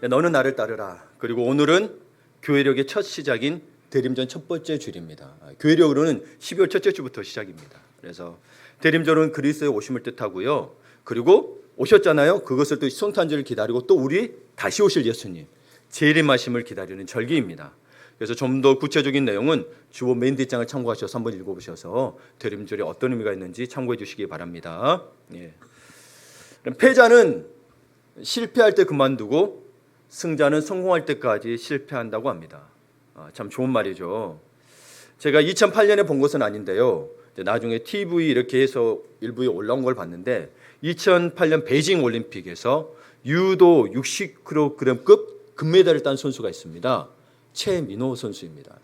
너는 나를 따르라. 그리고 오늘은 교회력의 첫 시작인 대림전 첫 번째 주일입니다. 교회력으로는 12월 첫째 주부터 시작입니다. 그래서 대림절은 그리스도의 오심을 뜻하고요. 그리고 오셨잖아요. 그것을 또 성탄절을 기다리고 또 우리 다시 오실 예수님 재림하심을 기다리는 절기입니다. 그래서 좀 더 구체적인 내용은 주보 메인 뒷장을 참고하셔서 한번 읽어보셔서 대림절이 어떤 의미가 있는지 참고해 주시기 바랍니다. 패자는 실패할 때 그만두고 승자는 성공할 때까지 실패한다고 합니다. 참 좋은 말이죠. 제가 2008년에 본 것은 아닌데요. 나중에 TV 이렇게 해서 일부에 올라온 걸 봤는데 2008년 베이징 올림픽에서 유도 60kg급 금메달을 딴 선수가 있습니다. 최민호 선수입니다.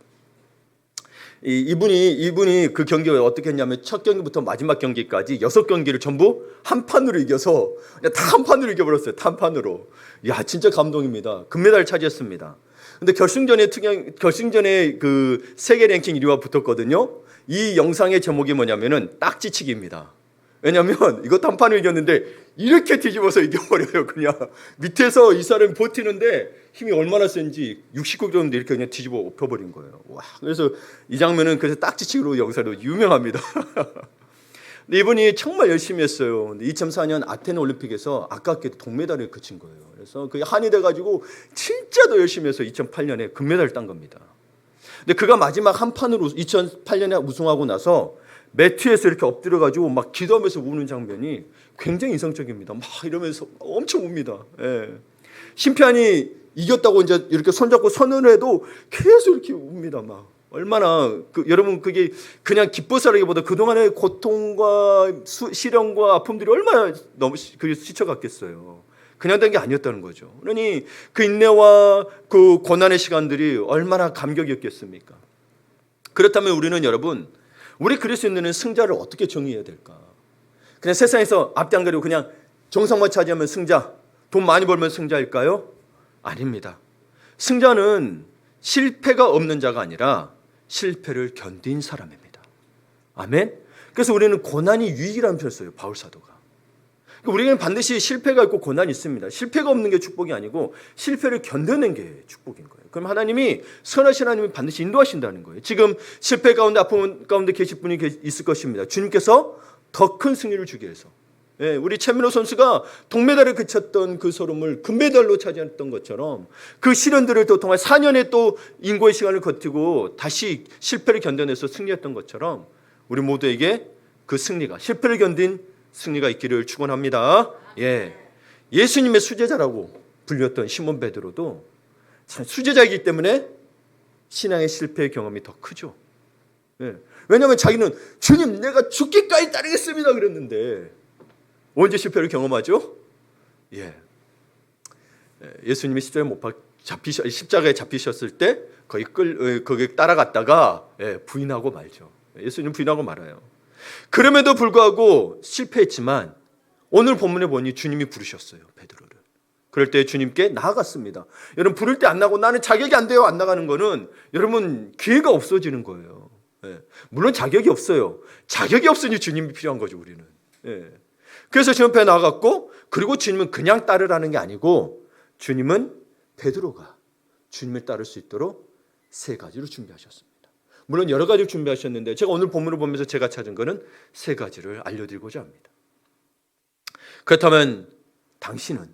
이분이 그 경기를 어떻게 했냐면 첫 경기부터 마지막 경기까지 6경기를 전부 한 판으로 이겨서 다 한 판으로 이겨버렸어요. 한 판으로. 야, 진짜 감동입니다. 금메달을 차지했습니다. 근데 결승전에 그 세계 랭킹 1위와 붙었거든요. 이 영상의 제목이 뭐냐면은 딱지치기입니다. 왜냐하면 이것도 한 판을 이겼는데 이렇게 뒤집어서 이겨버려요. 그냥 밑에서 이 사람이 버티는데 힘이 얼마나 센지 69kg인데 이렇게 그냥 뒤집어 엎어버린 거예요. 와, 그래서 이 장면은 그래서 딱지치기로 영상으로 유명합니다. 근데 이분이 정말 열심히 했어요. 근데 2004년 아테네 올림픽에서 아깝게 동메달에 그친 거예요. 그래서 그게 한이 돼가지고 진짜 더 열심히 해서 2008년에 금메달을 딴 겁니다. 근데 그가 마지막 한 판으로 2008년에 우승하고 나서 매트에서 이렇게 엎드려가지고 막 기도하면서 우는 장면이 굉장히 인상적입니다. 막 이러면서 엄청 웁니다. 심판이 이겼다고 이제 이렇게 손잡고 선언을 해도 계속 이렇게 웁니다. 막 얼마나 여러분 그게 그냥 기뻐서라기보다 그동안의 고통과 시련과 아픔들이 얼마나 너무 그게 스쳐갔겠어요. 그냥 된 게 아니었다는 거죠. 그러니 그 인내와 그 고난의 시간들이 얼마나 감격이었겠습니까? 그렇다면 우리는 여러분 우리 그리스도인들은 승자를 어떻게 정의해야 될까? 그냥 세상에서 앞뒤 안 가리고 그냥 정상만 차지하면 승자, 돈 많이 벌면 승자일까요? 아닙니다. 승자는 실패가 없는 자가 아니라 실패를 견딘 사람입니다. 아멘? 그래서 우리는 고난이 유익이라는 표현을 써요. 바울 사도가. 우리는 반드시 실패가 있고 고난이 있습니다. 실패가 없는 게 축복이 아니고 실패를 견뎌낸 게 축복인 거예요. 그럼 하나님이 선하신 하나님이 반드시 인도하신다는 거예요. 지금 실패 가운데 아픔 가운데 계실 분이 있을 것입니다. 주님께서 더 큰 승리를 주기 위해서. 우리 최민호 선수가 동메달에 그쳤던 그 소름을 금메달로 차지했던 것처럼 그 시련들을 또 통해 4년의 또 인고의 시간을 버티고 다시 실패를 견뎌내서 승리했던 것처럼 우리 모두에게 그 승리가 실패를 견딘 승리가 있기를 축원합니다. 예수님의 수제자라고 불렸던 시몬 베드로도 참 수제자이기 때문에 신앙의 실패의 경험이 더 크죠. 왜냐하면 자기는 주님 내가 죽기까지 따르겠습니다 그랬는데 언제 실패를 경험하죠? 예수님이 십자가에 잡히셨을 때 거기 따라갔다가 부인하고 말죠. 예수님 부인하고 말아요. 그럼에도 불구하고 실패했지만 오늘 본문에 보니 주님이 부르셨어요. 베드로를. 그럴 때 주님께 나아갔습니다. 여러분 부를 때 안 나고 나는 자격이 안 돼요. 안 나가는 거는 여러분 기회가 없어지는 거예요. 물론 자격이 없어요. 자격이 없으니 주님이 필요한 거죠. 우리는. 그래서 주님 앞에 나아갔고 그리고 주님은 그냥 따르라는 게 아니고 주님은 베드로가 주님을 따를 수 있도록 3가지를 준비하셨습니다. 물론 여러 가지를 준비하셨는데 제가 오늘 본문을 보면서 제가 찾은 거는 3가지를 알려드리고자 합니다. 그렇다면 당신은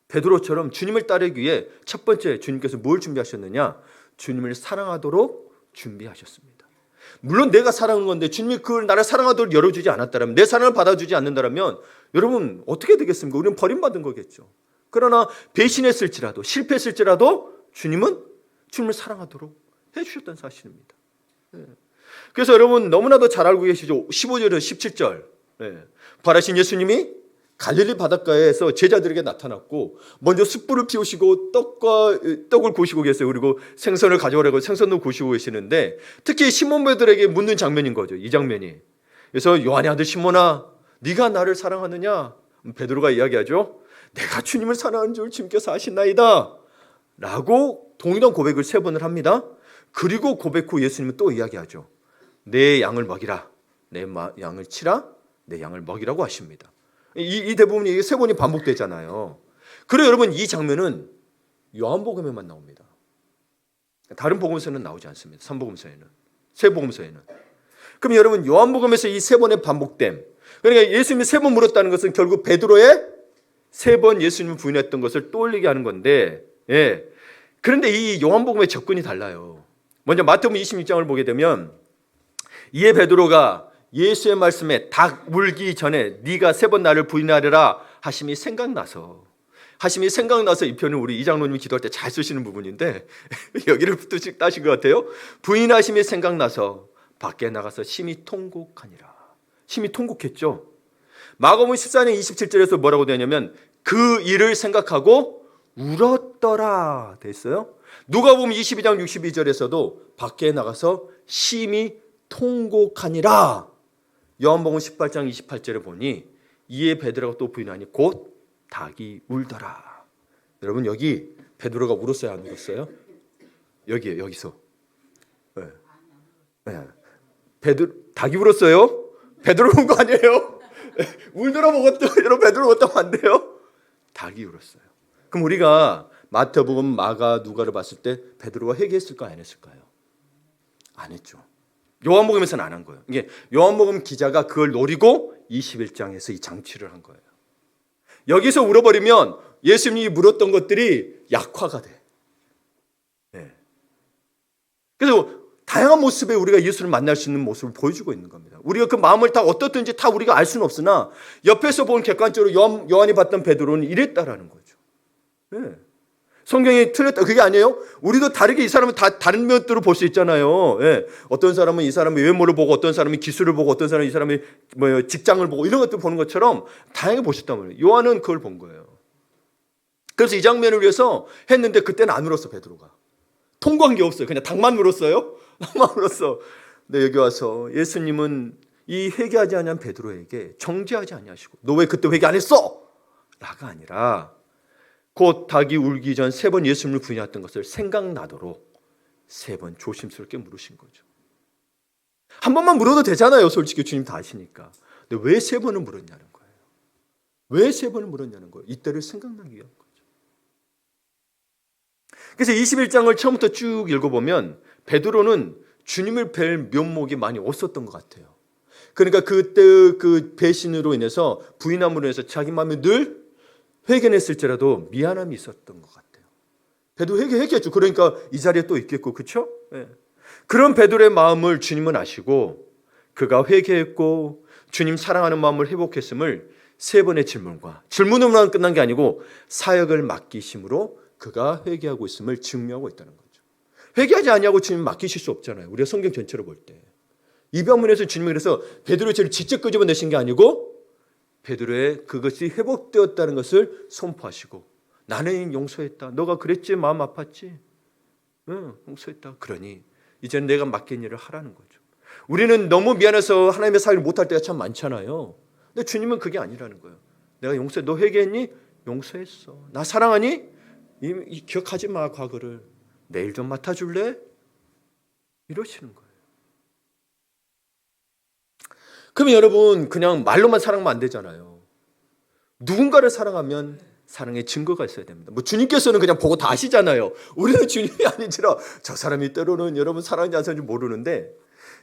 베드로처럼 주님을 따르기 위해 첫 번째 주님께서 뭘 준비하셨느냐? 주님을 사랑하도록 준비하셨습니다. 물론 내가 사랑하는 건데 주님이 그걸 나를 사랑하도록 열어주지 않았다면 내 사랑을 받아주지 않는다면 여러분 어떻게 되겠습니까? 우리는 버림받은 거겠죠. 그러나 배신했을지라도 실패했을지라도 주님은 주님을 사랑하도록 해주셨다는 사실입니다. 그래서 여러분 너무나도 잘 알고 계시죠. 15절에서 17절 부활하신 예수님이 갈릴리 바닷가에서 제자들에게 나타났고 먼저 숯불을 피우시고 떡을 구우시고 계세요. 그리고 생선을 가져오라고 생선도 구우시고 계시는데 특히 시몬 베드로에게 묻는 장면인 거죠. 이 장면이. 그래서 요한의 아들 시몬아 네가 나를 사랑하느냐? 베드로가 이야기하죠. 내가 주님을 사랑하는 줄 주님께서 아시나이다 라고 동일한 고백을 3번을 합니다. 그리고 고백 후 예수님은 또 이야기하죠. 내 양을 먹이라. 내 양을 치라. 내 양을 먹이라고 하십니다. 이 대부분이 3번이 반복되잖아요. 그래서 여러분 이 장면은 요한복음에만 나옵니다. 다른 복음서에는 나오지 않습니다. 3복음서에는, 세복음서에는. 그럼 여러분, 요한복음에서 이 세 번의 반복됨, 그러니까 예수님이 세 번 물었다는 것은 결국 베드로의 세 번 예수님을 부인했던 것을 떠올리게 하는 건데, 예. 그런데 이 요한복음의 접근이 달라요. 먼저 마태복음 26장을 보게 되면, 이에 베드로가 예수의 말씀에 닭 물기 전에 네가 세 번 나를 부인하리라 하심이 생각나서 이 표현은 우리 이장로님이 기도할 때 잘 쓰시는 부분인데 여기를 뚝 따신 것 같아요. 부인하심이 생각나서 밖에 나가서 심히 통곡하니라. 심히 통곡했죠. 마가복음 14장 27절에서 뭐라고 되냐면 그 일을 생각하고 울었더라 됐어요. 누가복음 22장 62절에서도 밖에 나가서 심히 통곡하니라. 요한복음 18장 28절에 보니 이에 베드로가 또 부인하니 곧 닭이 울더라. 여러분, 여기 베드로가 울었어요, 안 울었어요? 여기에요, 여기서. 네. 네. 닭이 울었어요? 베드로 운 거 아니에요? 울더라 먹었다. 여러분, 베드로 먹었다면 안 돼요? 닭이 울었어요. 그럼 우리가 마태복음, 마가, 누가를 봤을 때 베드로가 회개했을까요, 안 했을까요? 안 했죠. 요한복음에서는 안 한 거예요. 이게 요한복음 기자가 그걸 노리고 21장에서 이 장치를 한 거예요. 여기서 울어버리면 예수님이 물었던 것들이 약화가 돼. 네. 그래서 다양한 모습에 우리가 예수를 만날 수 있는 모습을 보여주고 있는 겁니다. 우리가 그 마음을 다 어떻든지 다 우리가 알 수는 없으나 옆에서 본 객관적으로 요한이 봤던 베드로는 이랬다라는 거죠. 네. 성경이 틀렸다 그게 아니에요. 우리도 다르게 이 사람은 다 다른 면들을 볼 수 있잖아요. 예. 어떤 사람은 이 사람의 외모를 보고, 어떤 사람은 기술을 보고, 어떤 사람은 이 사람의 직장을 보고 이런 것들 보는 것처럼 다양하게 보셨단 말이에요. 요한은 그걸 본 거예요. 그래서 이 장면을 위해서 했는데 그때는 안 울었어 베드로가. 통과한 게 없어요. 그냥 닭만 울었어요. 닭만 울었어. 근데 여기 와서 예수님은 이 회개하지 아니한 베드로에게 정죄하지 아니하시고 너 왜 그때 회개 안 했어? 라가 아니라 곧 닭이 울기 전 세 번 예수님을 부인했던 것을 생각나도록 세 번 조심스럽게 물으신 거죠. 한 번만 물어도 되잖아요. 솔직히 주님 다 아시니까. 근데 왜 세 번을 물었냐는 거예요. 왜 세 번을 물었냐는 거예요. 이때를 생각나게 위한 거죠. 그래서 21장을 처음부터 쭉 읽어보면 베드로는 주님을 뵐 면목이 많이 없었던 것 같아요. 그러니까 그때 그 배신으로 인해서 부인함으로 인해서 자기 마음에 늘 회개했을지라도 미안함이 있었던 것 같아요. 베드로 회개했겠죠. 그러니까 이 자리에 또 있겠고, 그렇죠? 네. 그런 베드로의 마음을 주님은 아시고 그가 회개했고 주님 사랑하는 마음을 회복했음을 세 번의 질문으로만 끝난 게 아니고 사역을 맡기심으로 그가 회개하고 있음을 증명하고 있다는 거죠. 회개하지 아니하고 주님 맡기실 수 없잖아요. 우리가 성경 전체로 볼 때. 이 변문에서 주님이 그래서 베드로의 죄를 직접 끄집어내신 게 아니고 베드로의 그것이 회복되었다는 것을 선포하시고 나는 용서했다. 너가 그랬지? 마음 아팠지? 응, 용서했다. 그러니 이제는 내가 맡긴 일을 하라는 거죠. 우리는 너무 미안해서 하나님의 사역을 못할 때가 참 많잖아요. 근데 주님은 그게 아니라는 거예요. 내가 용서해. 너 회개했니? 용서했어. 나 사랑하니? 기억하지 마 과거를. 내일 좀 맡아줄래? 이러시는 거예요. 그러면 여러분 그냥 말로만 사랑하면 안 되잖아요. 누군가를 사랑하면 사랑의 증거가 있어야 됩니다. 뭐 주님께서는 그냥 보고 다 아시잖아요. 우리는 주님이 아니지라 저 사람이 때로는 여러분 사랑하는지 안 사랑하는지 모르는데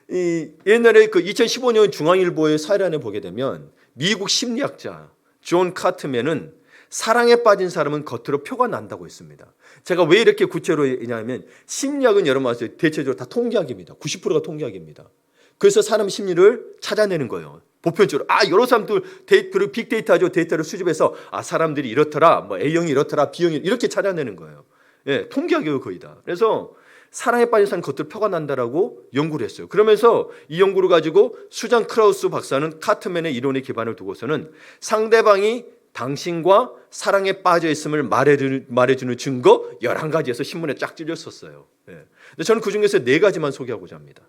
이 옛날에 그 2015년 중앙일보의 사례안을 보게 되면 미국 심리학자 존 카트맨은 사랑에 빠진 사람은 겉으로 표가 난다고 했습니다. 제가 왜 이렇게 구체로 했냐면 심리학은 여러분 아세요. 대체적으로 다 통계학입니다. 90%가 통계학입니다. 그래서 사람 심리를 찾아내는 거예요. 보편적으로 여러 사람들 그리고 빅데이터죠. 데이터를 수집해서 사람들이 이렇더라, 뭐 A형이 이렇더라, B형이 이렇게 찾아내는 거예요. 예, 통계학이에요 거의 다. 그래서 사랑에 빠진 사람 겉으로 표가 난다라고 연구를 했어요. 그러면서 이 연구를 가지고 수잔 크라우스 박사는 카트맨의 이론에 기반을 두고서는 상대방이 당신과 사랑에 빠져 있음을 말해주는 증거 11가지에서 신문에 쫙 찔렸었어요. 예. 근데 저는 그 중에서 4가지만 소개하고자 합니다.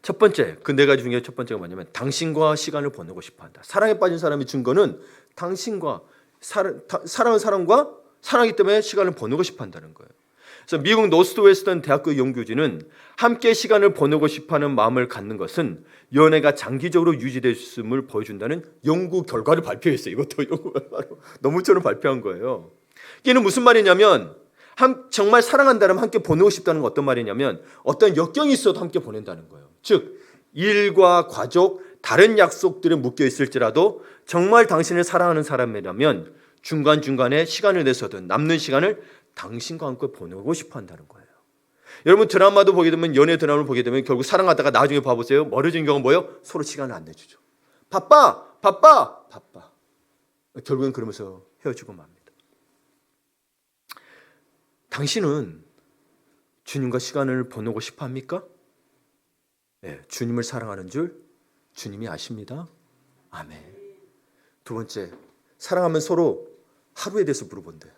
첫 번째, 그 4가지 중에 첫 번째가 뭐냐면 당신과 시간을 보내고 싶어한다. 사랑에 빠진 사람의 증거는 당신과 사랑하는 사람과 사랑하기 때문에 시간을 보내고 싶어한다는 거예요. 그래서 미국 노스웨스턴 대학교 연구진은 함께 시간을 보내고 싶어하는 마음을 갖는 것은 연애가 장기적으로 유지됐음을 보여준다는 연구 결과를 발표했어요. 이것도 연구 결과로 너무처럼 발표한 거예요. 이게는 무슨 말이냐면 정말 사랑한다면 함께 보내고 싶다는 건 어떤 말이냐면 어떤 역경이 있어도 함께 보낸다는 거예요. 즉 일과 가족, 다른 약속들에 묶여 있을지라도 정말 당신을 사랑하는 사람이라면 중간중간에 시간을 내서든 남는 시간을 당신과 함께 보내고 싶어 한다는 거예요. 여러분 드라마도 보게 되면 연애 드라마를 보게 되면 결국 사랑하다가 나중에 봐보세요. 멀어진 경우는 뭐예요? 서로 시간을 안 내주죠. 바빠. 결국엔 그러면서 헤어지고 맙니다. 당신은 주님과 시간을 보내고 싶어 합니까? 네, 주님을 사랑하는 줄 주님이 아십니다. 아멘. 두 번째, 사랑하면 서로 하루에 대해서 물어본대요.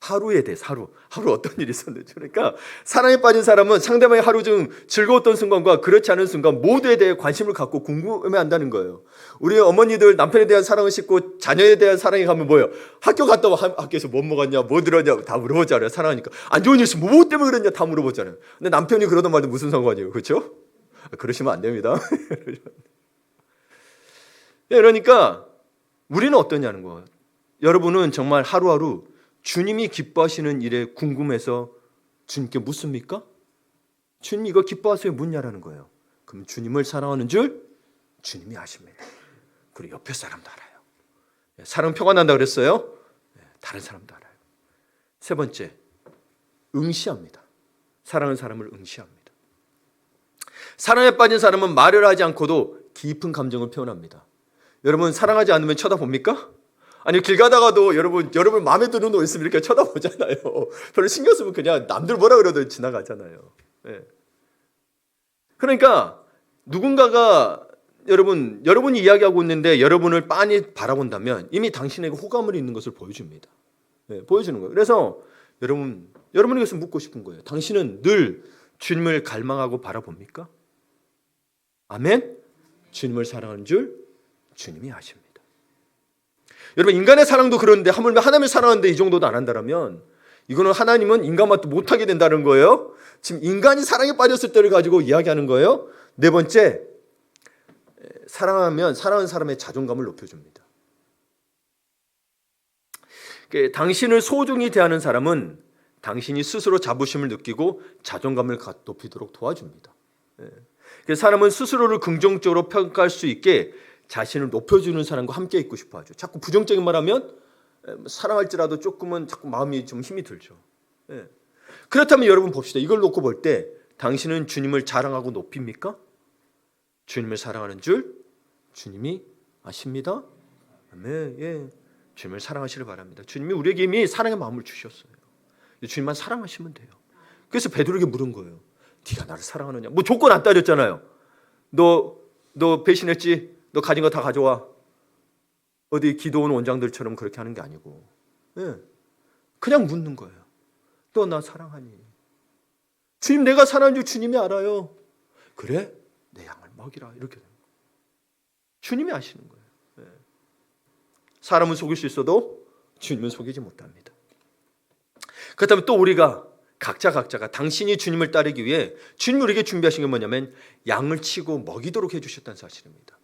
하루에 대해서 하루 어떤 일이 있었는지. 그러니까 사랑에 빠진 사람은 상대방의 하루 중 즐거웠던 순간과 그렇지 않은 순간 모두에 대해 관심을 갖고 궁금해한다는 거예요. 우리 어머니들 남편에 대한 사랑을 싣고 자녀에 대한 사랑이 가면 뭐예요? 학교 갔다 와 학교에서 뭐 먹었냐, 뭐 들었냐 다 물어보잖아요. 사랑하니까 안 좋은 일 있으면 뭐 때문에 그랬냐 다 물어보잖아요. 근데 남편이 그러던 말도 무슨 상관이에요, 그렇죠? 그러시면 안 됩니다. 그러니까 우리는 어떠냐는 거예요. 여러분은 정말 하루하루 주님이 기뻐하시는 일에 궁금해서 주님께 묻습니까? 주님 이거 기뻐하세요? 묻냐라는 거예요. 그럼 주님을 사랑하는 줄 주님이 아십니다. 그리고 옆에 사람도 알아요. 사랑 표가 난다 그랬어요? 다른 사람도 알아요. 세 번째, 응시합니다. 사랑하는 사람을 응시합니다. 사랑에 빠진 사람은 말을 하지 않고도 깊은 감정을 표현합니다. 여러분 사랑하지 않으면 쳐다봅니까? 아니 길 가다가도 여러분 마음에 드는 옷 있으면 이렇게 쳐다보잖아요. 별로 신경 쓰면 그냥 남들 뭐라 그래도 지나가잖아요. 네. 그러니까 누군가가 여러분이 이야기하고 있는데 여러분을 빤히 바라본다면 이미 당신에게 호감을 있는 것을 보여줍니다. 네, 보여주는 거예요. 그래서 여러분에게서 묻고 싶은 거예요. 당신은 늘 주님을 갈망하고 바라봅니까? 아멘? 주님을 사랑하는 줄 주님이 아십니다. 여러분 인간의 사랑도 그런데 하물며 하나님을 사랑하는데 이 정도도 안 한다면 이거는 하나님은 인간만 또 못하게 된다는 거예요. 지금 인간이 사랑에 빠졌을 때를 가지고 이야기하는 거예요. 네 번째, 사랑하면 사랑하는 사람의 자존감을 높여줍니다. 당신을 소중히 대하는 사람은 당신이 스스로 자부심을 느끼고 자존감을 높이도록 도와줍니다. 사람은 스스로를 긍정적으로 평가할 수 있게 자신을 높여주는 사람과 함께 있고 싶어 하죠. 자꾸 부정적인 말 하면 사랑할지라도 조금은 자꾸 마음이 좀 힘이 들죠. 그렇다면 여러분 봅시다. 이걸 놓고 볼 때 당신은 주님을 자랑하고 높입니까? 주님을 사랑하는 줄 주님이 아십니다. 아멘. 예. 주님을 사랑하시길 바랍니다. 주님이 우리에게 이미 사랑의 마음을 주셨어요. 주님만 사랑하시면 돼요. 그래서 베드로에게 물은 거예요. 네가 나를 사랑하느냐? 뭐 조건 안 따졌잖아요. 너 배신했지? 너 가진 거 다 가져와. 어디 기도원 원장들처럼 그렇게 하는 게 아니고 그냥 묻는 거예요. 너 나 사랑하니? 주님 내가 사랑하는 줄 주님이 알아요. 그래? 내 양을 먹이라. 이렇게 되는 거예요. 주님이 아시는 거예요. 사람은 속일 수 있어도 주님은 속이지 못합니다. 그렇다면 또 우리가 각자가 당신이 주님을 따르기 위해 주님이 우리에게 준비하신 게 뭐냐면 양을 치고 먹이도록 해주셨다는 사실입니다.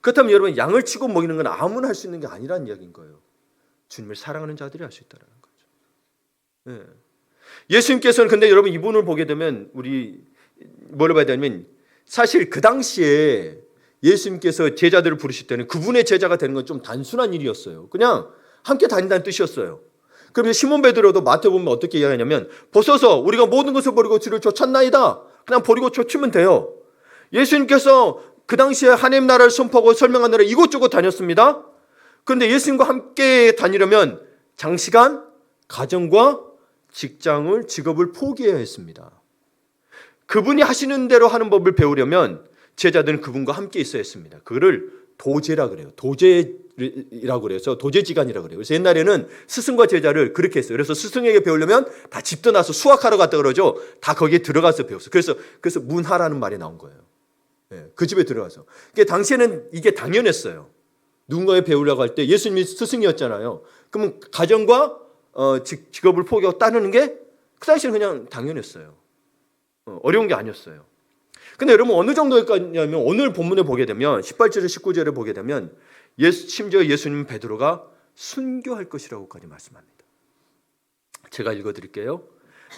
그렇다면 여러분 양을 치고 먹이는 건 아무나 할 수 있는 게 아니라는 이야기인 거예요. 주님을 사랑하는 자들이 할 수 있다는 거죠. 예수님께서는 근데 여러분 이분을 보게 되면 우리 뭐를 봐야 되냐면 사실 그 당시에 예수님께서 제자들을 부르실 때는 그분의 제자가 되는 건 좀 단순한 일이었어요. 그냥 함께 다닌다는 뜻이었어요. 그러면 시몬 베드로도 마태복음 보면 어떻게 이야기하냐면 벗어서 우리가 모든 것을 버리고 주를 쫓았나이다. 그냥 버리고 쫓으면 돼요. 예수님께서 그 당시에 하나님 나라를 선포하고 설명하느라 이곳저곳 다녔습니다. 그런데 예수님과 함께 다니려면 장시간 가정과 직업을 포기해야 했습니다. 그분이 하시는 대로 하는 법을 배우려면 제자들은 그분과 함께 있어야 했습니다. 그거를 도제라 그래요. 도제라고 그래서 도제지간이라고 그래요. 그래서 옛날에는 스승과 제자를 그렇게 했어요. 그래서 스승에게 배우려면 다 집 떠나서 수학하러 갔다 그러죠. 다 거기에 들어가서 배웠어요. 그래서 문하라는 말이 나온 거예요. 그 집에 들어가서. 그러니까 당시에는 이게 당연했어요. 누군가에 배우려고 할 때 예수님이 스승이었잖아요. 그러면 가정과 직업을 포기하고 따르는 게 그 당시에는 그냥 당연했어요. 어려운 게 아니었어요. 근데 여러분 어느 정도였냐면 오늘 본문에 보게 되면 18절에 19절에 보게 되면 심지어 예수님 베드로가 순교할 것이라고까지 말씀합니다. 제가 읽어드릴게요.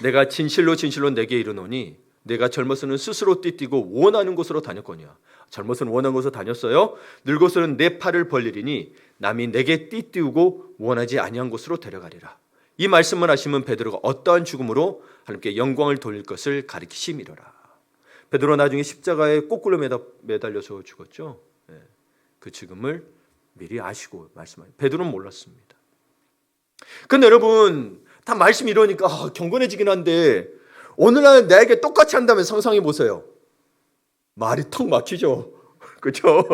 내가 진실로 진실로 내게 이르노니 내가 젊어서는 스스로 띠뛰고 원하는 곳으로 다녔거니와 젊어서는 원하는 곳으로 다녔어요. 늙어서는 내 팔을 벌리리니 남이 내게 띠띠우고 원하지 아니한 곳으로 데려가리라. 이 말씀을 하시면 베드로가 어떠한 죽음으로 하나님께 영광을 돌릴 것을 가리키심이로라. 베드로 나중에 십자가에 거꾸로 매달려서 죽었죠. 그 죽음을 미리 아시고 말씀하셨어요. 베드로는 몰랐습니다. 근데 여러분 다 말씀 이러니까 경건해지긴 한데 오늘날 나에게 똑같이 한다면 상상해 보세요. 말이 턱 막히죠. 그렇죠?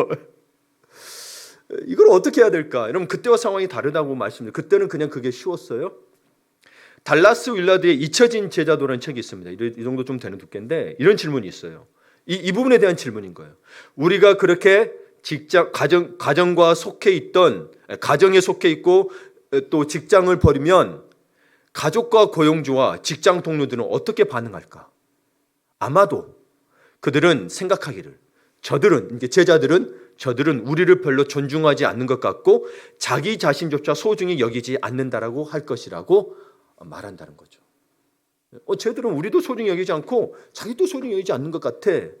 이걸 어떻게 해야 될까? 여러분 그때와 상황이 다르다고 말씀드려요. 그때는 그냥 그게 쉬웠어요. 달라스 윌라드의 잊혀진 제자도라는 책이 있습니다. 이 정도 좀 되는 두께인데 이런 질문이 있어요. 이 부분에 대한 질문인 거예요. 우리가 그렇게 직장, 가정과 속해 있던, 가정에 속해 있고 또 직장을 버리면 가족과 고용주와 직장 동료들은 어떻게 반응할까? 아마도 그들은 생각하기를 저들은 우리를 별로 존중하지 않는 것 같고 자기 자신조차 소중히 여기지 않는다라고 할 것이라고 말한다는 거죠. 쟤들은 우리도 소중히 여기지 않고 자기도 소중히 여기지 않는 것 같아. 근데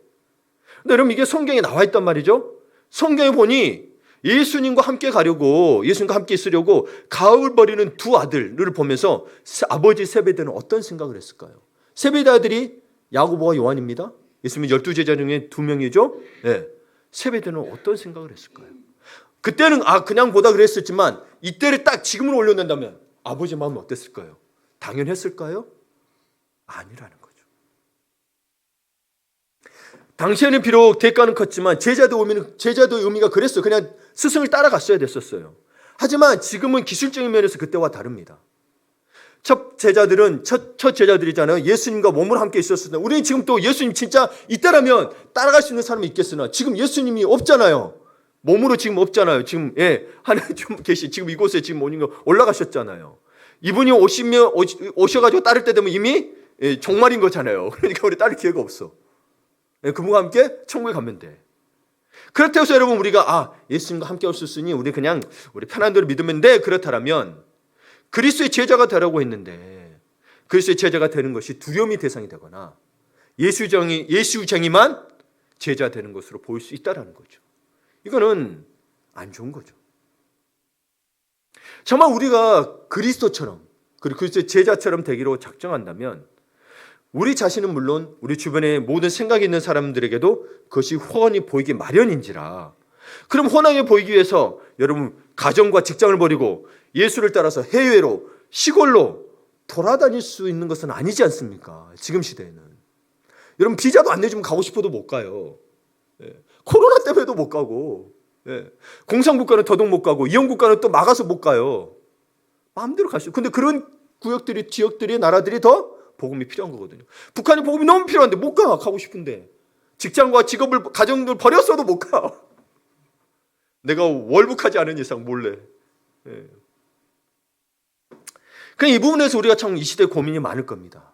여러분 이게 성경에 나와 있단 말이죠. 성경에 보니 예수님과 함께 가려고 예수님과 함께 있으려고 가을 버리는 두 아들을 보면서 아버지 세베대는 어떤 생각을 했을까요? 세베대 아들이 야고보와 요한입니다. 예수님 12제자 중에 2명이죠. 네. 세베대는 어떤 생각을 했을까요? 그때는 그냥 보다 그랬었지만 이때를 딱 지금으로 올려낸다면 아버지 마음은 어땠을까요? 당연했을까요? 아니라는 거죠. 당시에는 비록 대가는 컸지만 제자도의 의미가 그랬어요. 그냥 스승을 따라갔어야 됐었어요. 하지만 지금은 기술적인 면에서 그때와 다릅니다. 첫 제자들이잖아요. 예수님과 몸을 함께 있었을 때 우리는 지금 또 예수님 진짜 이때라면 따라갈 수 있는 사람이 있겠으나 지금 예수님이 없잖아요. 몸으로 지금 없잖아요. 지금 하나님 좀 계시 지금 이곳에 지금 올라가셨잖아요. 이분이 오셔가지고 따를 때 되면 이미 종말인 거잖아요. 그러니까 우리 따를 기회가 없어. 그분과 함께 천국에 가면 돼. 그렇다고 해서 여러분 우리가 예수님과 함께 올 수 있으니 우리 편한 대로 믿으면 돼. 그렇다면 그리스도의 제자가 되라고 했는데 그리스도의 제자가 되는 것이 두려움이 대상이 되거나 예수쟁이만 제자 되는 것으로 보일 수 있다는 거죠. 이거는 안 좋은 거죠. 정말 우리가 그리스도처럼 그리고 그리스도의 제자처럼 되기로 작정한다면 우리 자신은 물론 우리 주변에 모든 생각이 있는 사람들에게도 그것이 훤히 보이기 마련인지라. 그럼 훤하게 보이기 위해서 여러분 가정과 직장을 버리고 예수를 따라서 해외로 시골로 돌아다닐 수 있는 것은 아니지 않습니까? 지금 시대에는. 여러분 비자도 안 내주면 가고 싶어도 못 가요. 코로나 때문에도 못 가고 공산국가는 더더욱 못 가고 이혼국가는 또 막아서 못 가요. 마음대로 갈 수 있어요. 근데 그런 구역들이 지역들이 나라들이 더 복음이 필요한 거거든요. 북한이 복음이 너무 필요한데 못 가고 싶은데 직장과 직업을 가정을 버렸어도 못 가. 내가 월북하지 않은 이상 몰래. 그냥 이 부분에서 우리가 참 이 시대에 고민이 많을 겁니다.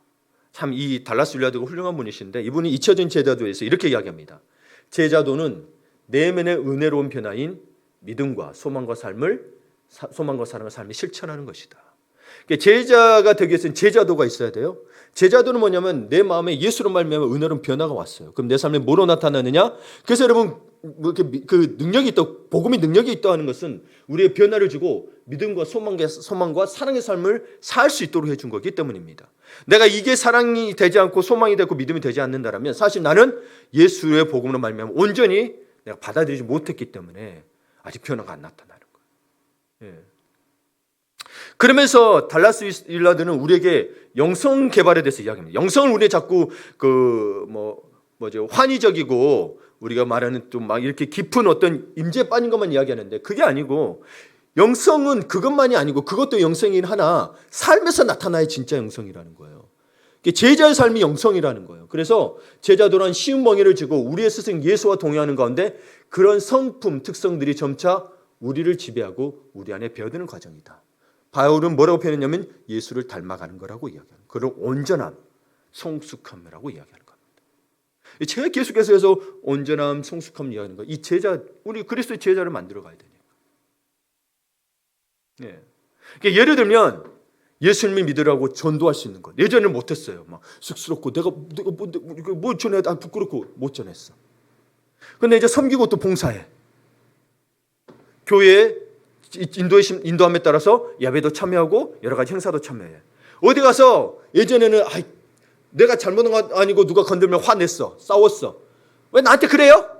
참 이 달라스 윌라드가 훌륭한 분이신데 이분이 잊혀진 제자도에서 이렇게 이야기합니다. 제자도는 내면의 은혜로운 변화인 믿음과 소망과 사랑을 삶에 실천하는 것이다. 제자가 되기 위해서는 제자도가 있어야 돼요. 제자도는 뭐냐면 내 마음에 예수로 말미암아 은혜로운 변화가 왔어요. 그럼 내 삶에 뭐로 나타나느냐? 그래서 여러분 그 능력이 있다, 복음이 능력이 있다 하는 것은 우리의 변화를 주고 믿음과 소망과 사랑의 삶을 살 수 있도록 해준 거기 때문입니다. 내가 이게 사랑이 되지 않고 소망이 되고 믿음이 되지 않는다면 사실 나는 예수의 복음으로 말미암아 온전히 내가 받아들이지 못했기 때문에 아직 변화가 안 나타나는 거예요. 그러면서 달라스 윌라드는 우리에게 영성 개발에 대해서 이야기합니다. 영성을 우리 자꾸 환희적이고 우리가 말하는 좀 막 이렇게 깊은 어떤 임재에 빠진 것만 이야기하는데 그게 아니고 영성은 그것만이 아니고 그것도 영성이긴 하나 삶에서 나타나야 진짜 영성이라는 거예요. 제자의 삶이 영성이라는 거예요. 그래서 제자도란 쉬운 멍에를 쥐고 우리의 스승 예수와 동행하는 가운데 그런 성품, 특성들이 점차 우리를 지배하고 우리 안에 배어드는 과정이다. 바울은 뭐라고 표현했냐면 예수를 닮아가는 거라고 이야기하는 거예요. 그런 온전함, 성숙함이라고 이야기하는 겁니다. 제가 계속해서 해서 온전함, 성숙함을 이야기하는 거예요. 이 제자, 우리 그리스도의 제자를 만들어 가야 되니까. 예를 들면 예수님을 믿으라고 전도할 수 있는 것. 예전에는 못했어요. 막 쑥스럽고 내가 뭐 전해 부끄럽고 못 전했어. 근데 이제 섬기고 또 봉사해. 교회에 인도함에 따라서 예배도 참여하고 여러 가지 행사도 참여해. 어디 가서 예전에는 내가 잘못한 거 아니고 누가 건들면 화냈어. 싸웠어. 왜 나한테 그래요?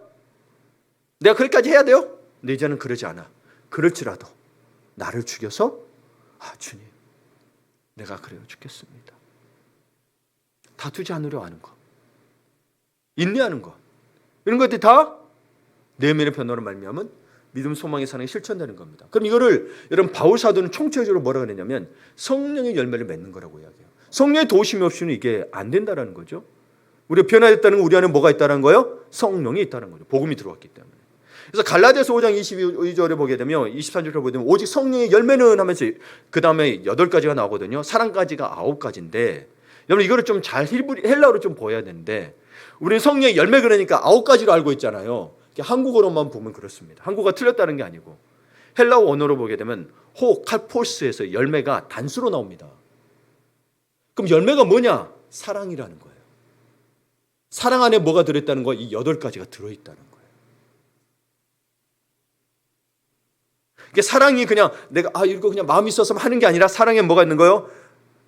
내가 그렇게까지 해야 돼요? 근데 이제는 그러지 않아. 그럴지라도 나를 죽여서 주님 내가 그래요 죽겠습니다. 다투지 않으려 하는 것. 인내하는 것. 이런 것들이 다 내면의 변화로 말미암은 믿음, 소망의 사랑이 실천되는 겁니다. 그럼 이거를 여러분 바울 사도는 총체적으로 뭐라고 그랬냐면 성령의 열매를 맺는 거라고 이야기해요. 성령의 도우심이 없이는 이게 안 된다는 거죠. 우리가 변화됐다는 건 우리 안에 뭐가 있다는 거예요? 성령이 있다는 거죠. 복음이 들어왔기 때문에. 그래서 갈라디아서 5장 22절에 보게 되면 23절에 보게 되면 오직 성령의 열매는 하면서 그 다음에 8가지가 나오거든요. 사랑까지가 9가지인데 여러분 이거를 좀 잘 헬라어로 좀 보여야 되는데 우리는 성령의 열매 그러니까 9가지로 알고 있잖아요. 한국어로만 보면 그렇습니다. 한국어가 틀렸다는 게 아니고 헬라어 원어로 보게 되면 칼포스에서 열매가 단수로 나옵니다. 그럼 열매가 뭐냐? 사랑이라는 거예요. 사랑 안에 뭐가 들어있다는 거? 이 8가지가 들어있다는 거예요. 이게 사랑이 그냥 내가 이거 그냥 마음이 있어서 하는 게 아니라 사랑에 뭐가 있는 거예요?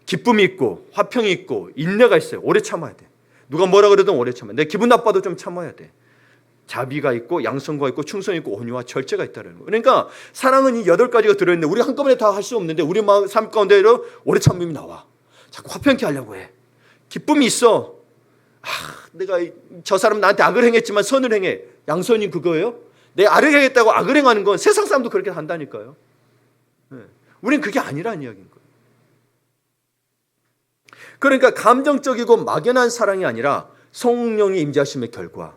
기쁨이 있고 화평이 있고 인내가 있어요. 오래 참아야 돼. 누가 뭐라 그래도 오래 참아야 돼. 내 기분 나빠도 좀 참아야 돼. 자비가 있고 양성과 있고 충성이 있고 온유와 절제가 있다는 거예요. 그러니까 사랑은 이 8가지가 들어있는데 우리 한꺼번에 다 할 수 없는데 우리 삶 가운데로 오래 참음이 나와. 자꾸 화평케 하려고 해. 기쁨이 있어. 내가 저 사람 나한테 악을 행했지만 선을 행해. 양선이 그거예요? 내 악을 행했다고 악을 행하는 건 세상 사람도 그렇게 한다니까요. 우린 그게 아니라는 이야기인 거예요. 그러니까 감정적이고 막연한 사랑이 아니라 성령의 임재하심의 결과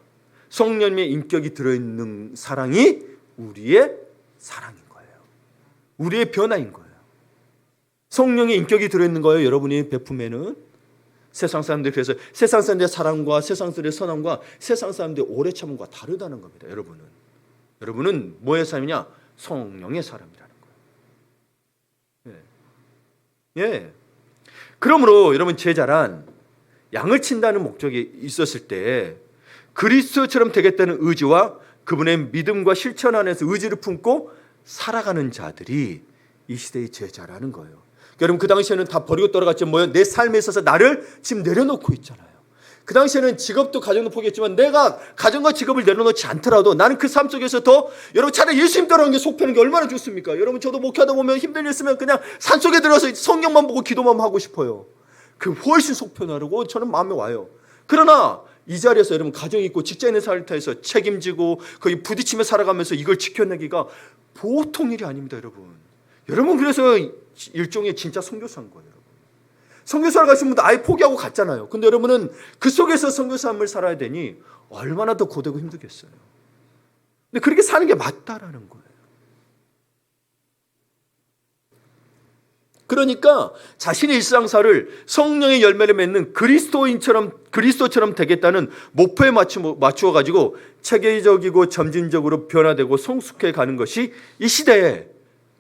성령의 인격이 들어있는 사랑이 우리의 사랑인 거예요. 우리의 변화인 거예요. 성령의 인격이 들어있는 거예요. 여러분이 베품에는 세상 사람들 그래서 세상 사람들의 사랑과 세상 사람들의 선함과 세상 사람들의 오래 참음과 다르다는 겁니다. 여러분은 뭐의 사람이냐? 성령의 사람이라는 거예요. 예. 그러므로 여러분 제자란 양을 친다는 목적이 있었을 때 그리스도처럼 되겠다는 의지와 그분의 믿음과 실천 안에서 의지를 품고 살아가는 자들이 이 시대의 제자라는 거예요. 여러분 그 당시에는 다 버리고 떠나갔죠. 내 삶에 있어서 나를 지금 내려놓고 있잖아요. 그 당시에는 직업도 가정도 포기했지만 내가 가정과 직업을 내려놓지 않더라도 나는 그 삶 속에서 더 여러분 차라리 예수님 따라가는 게 속편한 게 얼마나 좋습니까? 여러분 저도 목회하다 보면 힘든 일 있으면 그냥 산속에 들어가서 성경만 보고 기도만 하고 싶어요. 그 훨씬 속편하고 저는 마음에 와요. 그러나 이 자리에서 여러분 가정이 있고 직장인의 상태에서 책임지고 거의 부딪히며 살아가면서 이걸 지켜내기가 보통 일이 아닙니다. 여러분 그래서 일종의 진짜 선교사인 거예요. 선교사를 가신 분도 아예 포기하고 갔잖아요. 근데 여러분은 그 속에서 선교사 삶을 살아야 되니 얼마나 더 고되고 힘들겠어요. 근데 그렇게 사는 게 맞다라는 거예요. 그러니까 자신의 일상사를 성령의 열매를 맺는 그리스도처럼 되겠다는 목표에 맞추어 가지고 체계적이고 점진적으로 변화되고 성숙해 가는 것이 이 시대에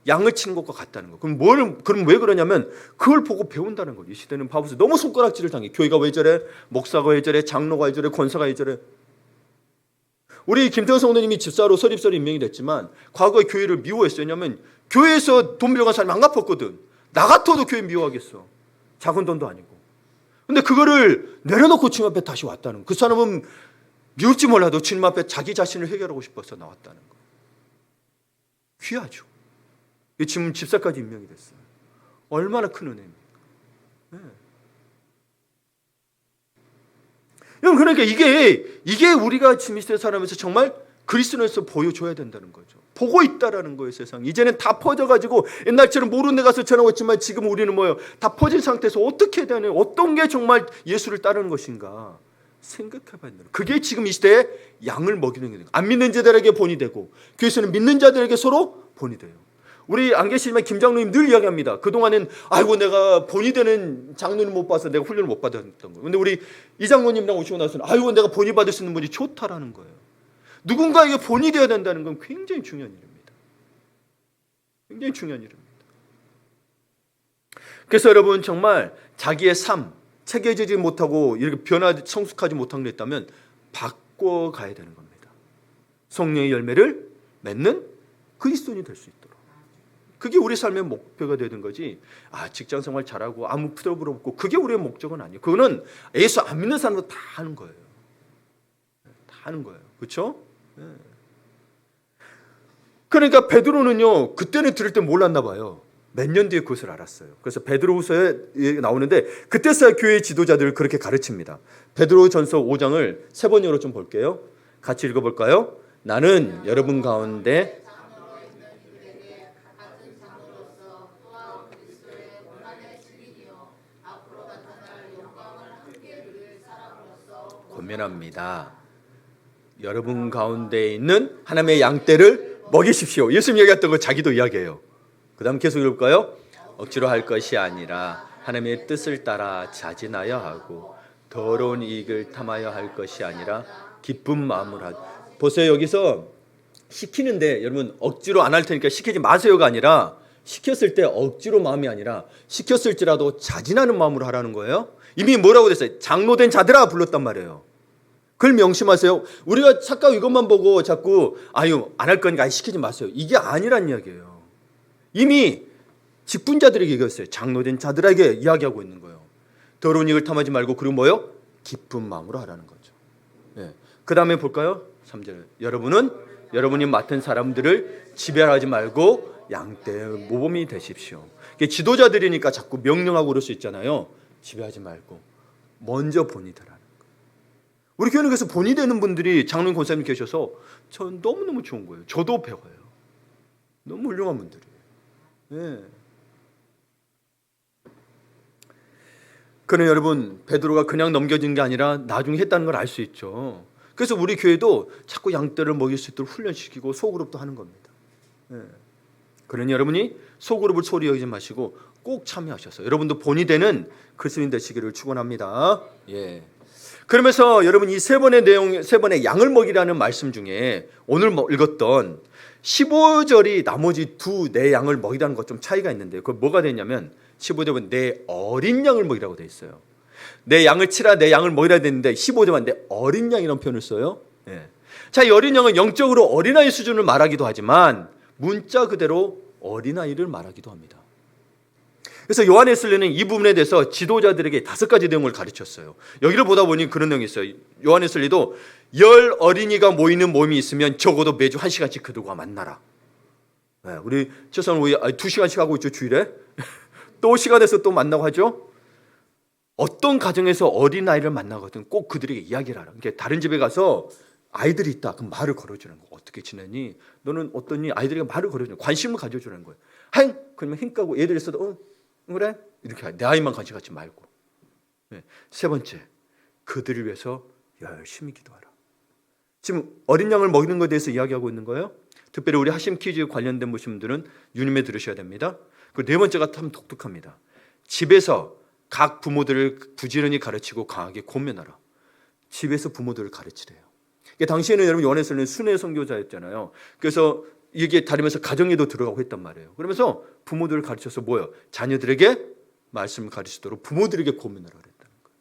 양을 치는 것과 같다는 거. 그럼 왜 그러냐면 그걸 보고 배운다는 거예요. 이 시대는 바보서 너무 손가락질을 당해. 교회가 왜 저래? 목사가 왜 저래? 장로가 왜 저래? 권사가 왜 저래? 우리 김태현 성도님이 집사로 설립설에 임명이 됐지만 과거에 교회를 미워했어요. 왜냐하면 교회에서 돈 빌려간 사람이 안 갚았거든. 나 같아도 교회 미워하겠어. 작은 돈도 아니고. 근데 그거를 내려놓고 주님 앞에 다시 왔다는 거. 그 사람은 미울지 몰라도 주님 앞에 자기 자신을 해결하고 싶어서 나왔다는 거. 귀하죠. 지금 집사까지 임명이 됐어요. 얼마나 큰 은혜입니까? 네. 여러분 그러니까 이게 우리가 지금 이 시대 살아면서 정말 그리스도에서 보여줘야 된다는 거죠. 보고 있다라는 거예요, 세상. 이제는 다 퍼져가지고 옛날처럼 모르는 데 가서 전하고 있지만 지금 우리는 뭐예요? 다 퍼진 상태에서 어떻게 해야 되나요? 어떤 게 정말 예수를 따르는 것인가 생각해봐야 된다. 그게 지금 이 시대에 양을 먹이는 거예요. 안 믿는 자들에게 본이 되고 교회에서는 믿는 자들에게 서로 본이 돼요. 우리 안 계시지만 김 장로님 늘 이야기합니다. 그동안은 내가 본이 되는 장로님 못 봐서 내가 훈련을 못 받았던 거예요. 근데 우리 이 장로님이랑 오시고 나서는 내가 본이 받을 수 있는 분이 좋다라는 거예요. 누군가에게 본이 되어야 된다는 건 굉장히 중요한 일입니다. 굉장히 중요한 일입니다. 그래서 여러분 정말 자기의 삶 체계지지 못하고 이렇게 성숙하지 못한 게 있다면 바꿔가야 되는 겁니다. 성령의 열매를 맺는 그리스도인이 될 수 있도록. 그게 우리 삶의 목표가 되는 거지. 직장 생활 잘하고 아무 부담 없고 그게 우리의 목적은 아니에요. 그거는 예수 안 믿는 사람도 다 하는 거예요. 다 하는 거예요. 그렇죠? 그러니까 베드로는요, 그때는 들을 때 몰랐나 봐요. 몇 년 뒤에 그것을 알았어요. 그래서 베드로후서에 나오는데 그때서야 교회 지도자들을 그렇게 가르칩니다. 베드로전서 5장을 세 번역으로 좀 볼게요. 같이 읽어볼까요? 나는 여러분 가운데 권면합니다. 여러분 가운데 있는 하나님의 양떼를 먹이십시오. 예수님 얘기했던 거 자기도 이야기해요. 그 다음 계속 읽을까요? 억지로 할 것이 아니라 하나님의 뜻을 따라 자진하여 하고 더러운 이익을 탐하여 할 것이 아니라 기쁜 마음으로 하고. 보세요. 여기서 시키는데 여러분 억지로 안 할 테니까 시키지 마세요가 아니라 시켰을 때 억지로 마음이 아니라 시켰을지라도 자진하는 마음으로 하라는 거예요. 이미 뭐라고 됐어요? 장로된 자들아 불렀단 말이에요. 그걸 명심하세요. 우리가 착각 이것만 보고 자꾸 안 할 거니까 시키지 마세요. 이게 아니란 이야기예요. 이미 직분자들에게 얘기했어요. 장로된 자들에게 이야기하고 있는 거예요. 더러운 이익을 탐하지 말고 그리고 뭐요? 기쁜 마음으로 하라는 거죠. 그 다음에 볼까요? 3절. 여러분은 여러분이 맡은 사람들을 지배하지 말고 양떼의 모범이 되십시오. 지도자들이니까 자꾸 명령하고 그럴 수 있잖아요. 지배하지 말고 먼저 본이 되라는 거예요. 우리 교회는 그래서 본이 되는 분들이 장로님 권사님 계셔서 전 너무너무 좋은 거예요. 저도 배워요. 너무 훌륭한 분들이에요. 그러나 여러분 베드로가 그냥 넘겨진 게 아니라 나중에 했다는 걸 알 수 있죠. 그래서 우리 교회도 자꾸 양떼를 먹일 수 있도록 훈련시키고 소그룹도 하는 겁니다. 그러니 여러분이 소그룹을 소리 여기지 마시고 꼭 참여하셔서 여러분도 본이 되는 그리스도인 되시기를 축원합니다. 그러면서 여러분 이 세 번의 양을 먹이라는 말씀 중에 오늘 읽었던 15절이 나머지 내 양을 먹이라는 것 좀 차이가 있는데 그거 뭐가 되냐면 15절은 내 어린 양을 먹이라고 되어 있어요. 내 양을 치라 내 양을 먹이라 되는데 15절은 내 어린 양이라는 표현을 써요. 자, 이 어린 양은 영적으로 어린아이 수준을 말하기도 하지만 문자 그대로 어린아이를 말하기도 합니다. 그래서 요한 웨슬리는 이 부분에 대해서 지도자들에게 5가지 내용을 가르쳤어요. 여기를 보다 보니 그런 내용이 있어요. 요한 웨슬리도 10 어린이가 모이는 모임이 있으면 적어도 매주 1시간씩 그들과 만나라. 우리 최소한 2시간씩 하고 있죠, 주일에. 또 시간에서 또 만나고 하죠. 어떤 가정에서 어린아이를 만나거든 꼭 그들에게 이야기를 하라. 그러니까 다른 집에 가서 아이들이 있다. 그럼 말을 걸어주는 거예요. 어떻게 지내니? 너는 어떠니? 아이들에게 말을 걸어주는 거예요. 관심을 가져주는 거예요. 그러면 힘까고 애들이 있어도 그래? 이렇게 내 아이만 관심 갖지 말고. 세 번째, 그들을 위해서 열심히 기도하라. 지금 어린 양을 먹이는 것에 대해서 이야기하고 있는 거예요. 특별히 우리 하심 퀴즈 관련된 분들은 유념해 들으셔야 됩니다. 그리고 네 번째가 참 독특합니다. 집에서 각 부모들을 부지런히 가르치고 강하게 권면하라. 집에서 부모들을 가르치래요. 당시에는 여러분 요한에서는 순회 선교자였잖아요. 그래서 이게 다니면서 가정에도 들어가고 했단 말이에요. 그러면서 부모들을 가르쳐서 자녀들에게 말씀을 가르치도록 부모들에게 권면하라 그랬다는 거예요.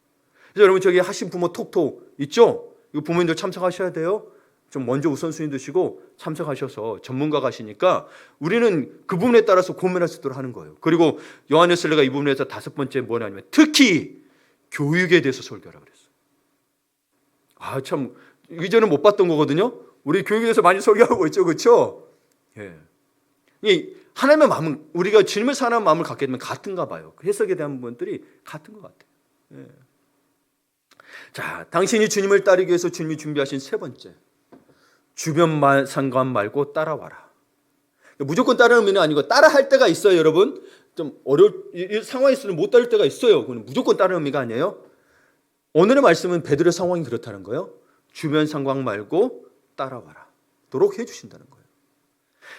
그래서 여러분 저기 하신 부모 톡톡 있죠? 이거 부모님들 참석하셔야 돼요. 좀 먼저 우선순위 두시고 참석하셔서 전문가가 하시니까 우리는 그 부분에 따라서 권면할 수 있도록 하는 거예요. 그리고 요한 웨슬리가 이 부분에서 5번째 뭐냐면 특히 교육에 대해서 설교하라고 그랬어요. 참 이전에 못 봤던 거거든요. 우리 교육에 대해서 많이 설교하고 있죠, 그렇죠? 이 하나님의 마음은 우리가 주님을 사랑하는 마음을 갖게 되면 같은가 봐요. 그 해석에 대한 부분들이 같은 것 같아요. 자, 당신이 주님을 따르기 위해서 주님이 준비하신 세 번째, 주변 상관 말고 따라와라. 무조건 따르는 의미는 아니고 따라할 때가 있어요, 여러분. 좀 이 상황이 있으면 못 따를 때가 있어요. 그건 무조건 따르는 의미가 아니에요. 오늘의 말씀은 베드로의 상황이 그렇다는 거예요. 주변 상관 말고 따라와라. 도록 해주신다는 거예요.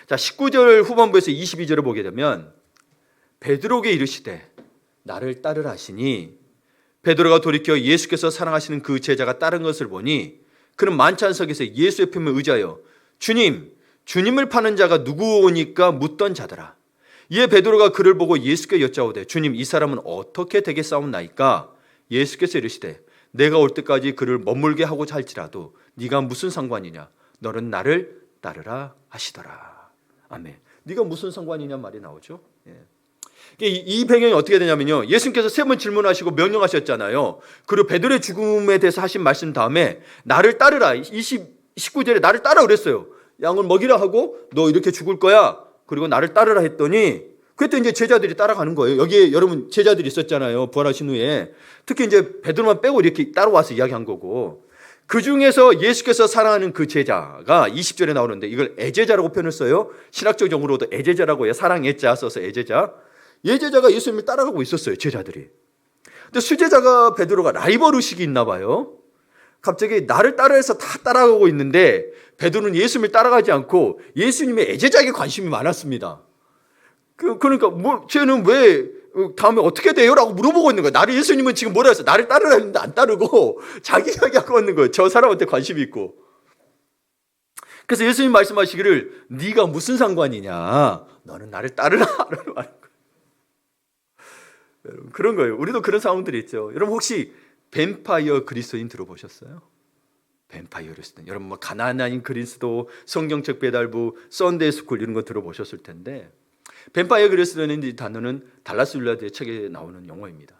자, 19절 후반부에서 22절을 보게 되면 베드로에게 이르시되 나를 따르라 하시니 베드로가 돌이켜 예수께서 사랑하시는 그 제자가 따른 것을 보니 그는 만찬석에서 예수의 품에 의지하여 주님을 파는 자가 누구오니까 묻던 자더라. 이에 베드로가 그를 보고 예수께 여짜오되 주님 이 사람은 어떻게 되겠사옵나이까? 예수께서 이르시되 내가 올 때까지 그를 머물게 하고자 할지라도 네가 무슨 상관이냐? 너는 나를 따르라 하시더라. 아멘. 네가 무슨 상관이냐 말이 나오죠. 이 배경이 어떻게 되냐면요, 예수님께서 3번 질문하시고 명령하셨잖아요. 그리고 베드로의 죽음에 대해서 하신 말씀 다음에 나를 따르라, 19절에 나를 따라 그랬어요. 양을 먹이라 하고 너 이렇게 죽을 거야, 그리고 나를 따르라 했더니 그때 이제 제자들이 따라가는 거예요. 여기에 여러분 제자들이 있었잖아요, 부활하신 후에. 특히 이제 베드로만 빼고 이렇게 따라와서 이야기한 거고, 그 중에서 예수께서 사랑하는 그 제자가 20절에 나오는데 이걸 애제자라고 표현을 써요. 신학적 용어로도 애제자라고 해요. 사랑애자 써서 애제자. 예제자가 예수님을 따라가고 있었어요, 제자들이. 근데 수제자가 베드로가 라이벌 의식이 있나 봐요. 갑자기 나를 따라해서 다 따라가고 있는데 베드로는 예수님을 따라가지 않고 예수님의 애제자에게 관심이 많았습니다. 그러니까 쟤는 왜 다음에 어떻게 돼요? 라고 물어보고 있는 거예요. 나를 예수님은 지금 뭐라 했어? 나를 따르라 했는데 안 따르고 자기 이야기하고 있는 거예요. 저 사람한테 관심이 있고. 그래서 예수님 말씀하시기를 네가 무슨 상관이냐? 너는 나를 따르라 라는 말인 거예요. 여러분, 그런 거예요. 우리도 그런 상황들이 있죠. 여러분 혹시 뱀파이어 그리스도인 들어보셨어요? 뱀파이어 그리스도인. 여러분 가나안인 그리스도, 성경책 배달부, 썬데이 스쿨 이런 거 들어보셨을 텐데, 뱀파이어 그리스도인 이 단어는 달라스 윌라드의 책에 나오는 용어입니다.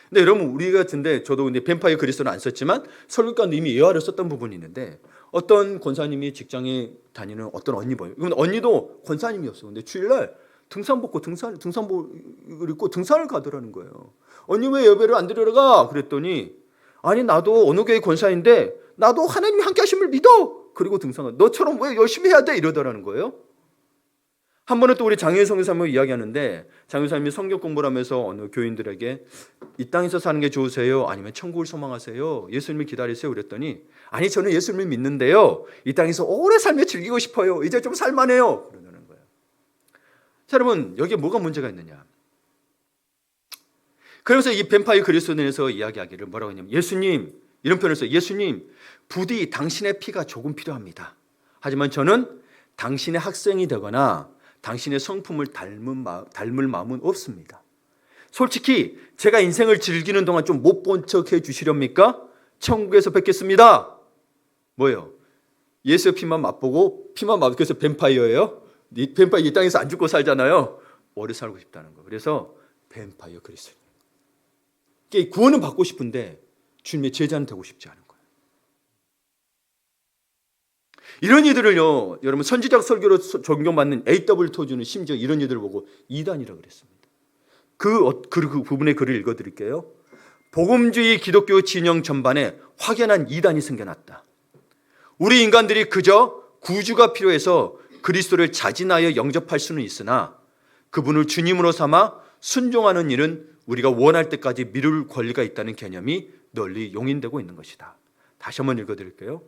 근데 여러분 우리 같은데, 저도 근데 뱀파이어 그리스도는 안 썼지만 설교가도 이미 예화를 썼던 부분이 있는데, 어떤 권사님이 직장에 다니는 어떤 언니 보여요. 그럼 언니도 권사님이었어. 근데 주일날 등산복 등산복을 입고 등산을 가더라는 거예요. 언니 왜 예배를 안 드리러 그랬더니, 아니 나도 어느 교회 권사인데 나도 하나님이 함께 하심을 믿어. 그리고 등산을 너처럼 왜 열심히 해야 돼? 이러더라는 거예요. 한 번은 또 우리 장혜선 선교사님을 이야기하는데, 장혜선님이 성경 공부를 하면서 어느 교인들에게 이 땅에서 사는 게 좋으세요? 아니면 천국을 소망하세요? 예수님을 기다리세요? 그랬더니, 아니 저는 예수님을 믿는데요, 이 땅에서 오래 살며 즐기고 싶어요. 이제 좀 살만해요. 그러는 거예요. 자, 여러분 여기에 뭐가 문제가 있느냐? 그러면서 이 뱀파이어 그리스도인에서 이야기하기를 뭐라고 했냐면, 예수님, 이런 표현을 써요. 예수님, 부디 당신의 피가 조금 필요합니다. 하지만 저는 당신의 학생이 되거나 당신의 성품을 닮을 마음은 없습니다. 솔직히 제가 인생을 즐기는 동안 좀 못 본 척 해주시렵니까? 천국에서 뵙겠습니다. 뭐예요? 예수의 피만 맛보고 그래서 뱀파이어예요. 뱀파이어 이 땅에서 안 죽고 살잖아요. 오래 살고 싶다는 거. 그래서 뱀파이어 그리스도. 구원은 받고 싶은데 주님의 제자는 되고 싶지 않은 거예요. 이런 이들을요, 여러분 선지적 설교로 존경받는 A.W. 토주는 심지어 이런 이들을 보고 이단이라고 그랬습니다. 그 부분의 글을 읽어드릴게요. 복음주의 기독교 진영 전반에 확연한 이단이 생겨났다. 우리 인간들이 그저 구주가 필요해서 그리스도를 자진하여 영접할 수는 있으나 그분을 주님으로 삼아 순종하는 일은 우리가 원할 때까지 미룰 권리가 있다는 개념이 널리 용인되고 있는 것이다. 다시 한번 읽어드릴게요.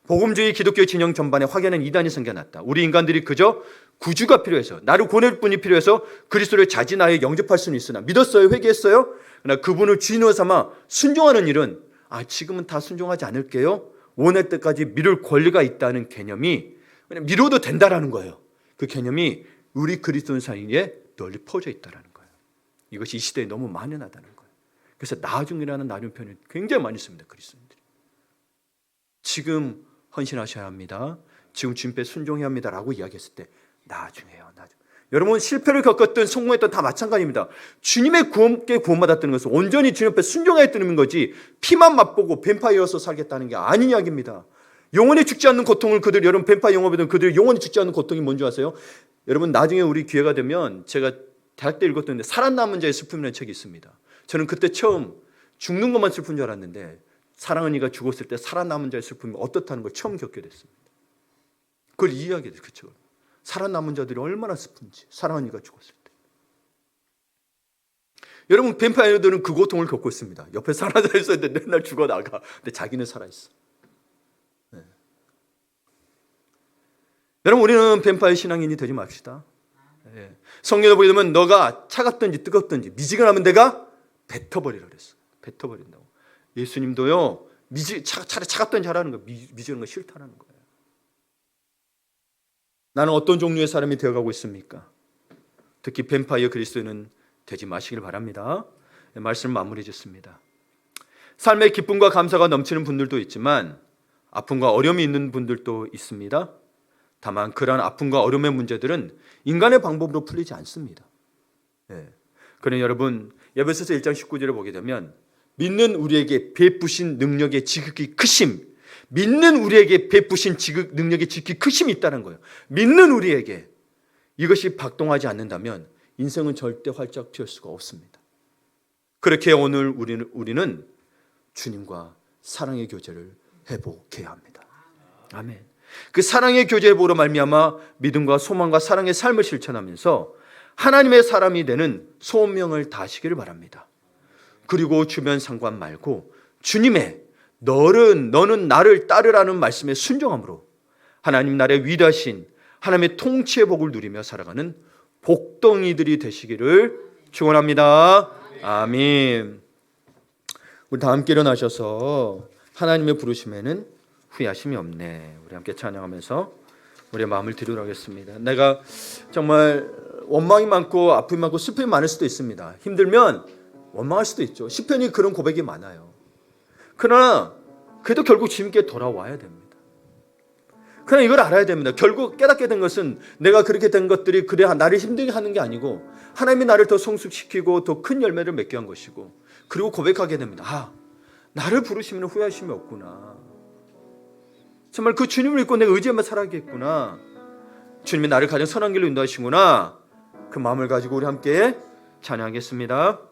복음주의 기독교 진영 전반에 확연한 이단이 생겨났다. 우리 인간들이 그저 구주가 필요해서, 나를 구원할 분이 필요해서 그리스도를 자진하여 영접할 수는 있으나, 믿었어요, 회개했어요, 그러나 그분을 주인으로 삼아 순종하는 일은 지금은 다 순종하지 않을게요, 원할 때까지 미룰 권리가 있다는 개념이, 그냥 미뤄도 된다라는 거예요. 그 개념이 우리 그리스도인 사이에 널리 퍼져 있다라는 거예요. 이것이 이 시대에 너무 만연하다는 거예요. 그래서 나중이라는 나중 표현을 굉장히 많이 씁니다, 그리스도인들이. 지금 헌신하셔야 합니다, 지금 주님께 순종해야 합니다라고 이야기했을 때 나중에요, 나중. 여러분 실패를 겪었든 성공했든 다 마찬가지입니다. 주님의 구원께 구원받았다는 것은 온전히 주님 앞에 순종했다는 거지, 피만 맛보고 뱀파이어서 살겠다는 게 아닌 이야기입니다. 영원히 죽지 않는 고통을 여러분 뱀파이어 영업이든 그들이 영원히 죽지 않는 고통이 뭔지 아세요? 여러분 나중에 우리 기회가 되면, 제가 대학 때 읽었던 살아남은 자의 슬픔이라는 책이 있습니다. 저는 그때 처음 죽는 것만 슬픈 줄 알았는데, 사랑하는 이가 죽었을 때 살아남은 자의 슬픔이 어떻다는 걸 처음 겪게 됐습니다. 그걸 이해하게 됐어요. 그쵸? 살아남은 자들이 얼마나 슬픈지, 사랑하는 이가 죽었을 때. 여러분 뱀파이어들은 그 고통을 겪고 있습니다. 옆에 살아져 있었는데 맨날 죽어나가. 근데 자기는 살아있어. 네. 여러분 우리는 뱀파이어 신앙인이 되지 맙시다. 네. 성경에 보게 되면 너가 차갑든지 뜨겁든지 미지근하면 내가 뱉어버리라 그랬어. 뱉어버린다고. 예수님도요, 차라리 차갑든지 하라는 거, 미지근한 거 싫다라는 거예요. 나는 어떤 종류의 사람이 되어가고 있습니까? 특히 뱀파이어 그리스도인은 되지 마시길 바랍니다. 말씀을 마무리해 줬습니다. 삶의 기쁨과 감사가 넘치는 분들도 있지만 아픔과 어려움이 있는 분들도 있습니다. 다만 그러한 아픔과 어려움의 문제들은 인간의 방법으로 풀리지 않습니다. 그러니 여러분, 에베소서 1장 19절을 보게 되면 믿는 우리에게 베푸신 능력의 지극히 크심, 믿는 우리에게 베푸신 능력의 지극히 크심이 있다는 거예요. 믿는 우리에게 이것이 박동하지 않는다면 인생은 절대 활짝 피울 수가 없습니다. 그렇게 오늘 우리는 주님과 사랑의 교제를 회복해야 합니다. 아멘. 그 사랑의 교제 회복으로 말미암아 믿음과 소망과 사랑의 삶을 실천하면서 하나님의 사람이 되는 소명을 다하시기를 바랍니다. 그리고 주변 상관 말고 주님의 너는 나를 따르라는 말씀에 순종함으로 하나님 나라의 위대하신 하나님의 통치의 복을 누리며 살아가는 복덩이들이 되시기를 축원합니다. 아멘. 우리 다 함께 일어나셔서 하나님의 부르심에는 후회하심이 없네. 우리 함께 찬양하면서 우리의 마음을 드리도록 하겠습니다. 내가 정말 원망이 많고 아픔이 많고 슬픔이 많을 수도 있습니다. 힘들면 원망할 수도 있죠. 시편이 그런 고백이 많아요. 그러나 그래도 결국 주님께 돌아와야 됩니다. 그러나 이걸 알아야 됩니다. 결국 깨닫게 된 것은 내가 그렇게 된 것들이 그래 나를 힘들게 하는 게 아니고 하나님이 나를 더 성숙시키고 더 큰 열매를 맺게 한 것이고, 그리고 고백하게 됩니다. 나를 부르시면 후회하심이 없구나. 정말 그 주님을 믿고 내가 의지하며 살아야겠구나. 주님이 나를 가장 선한 길로 인도하시구나. 그 마음을 가지고 우리 함께 찬양하겠습니다.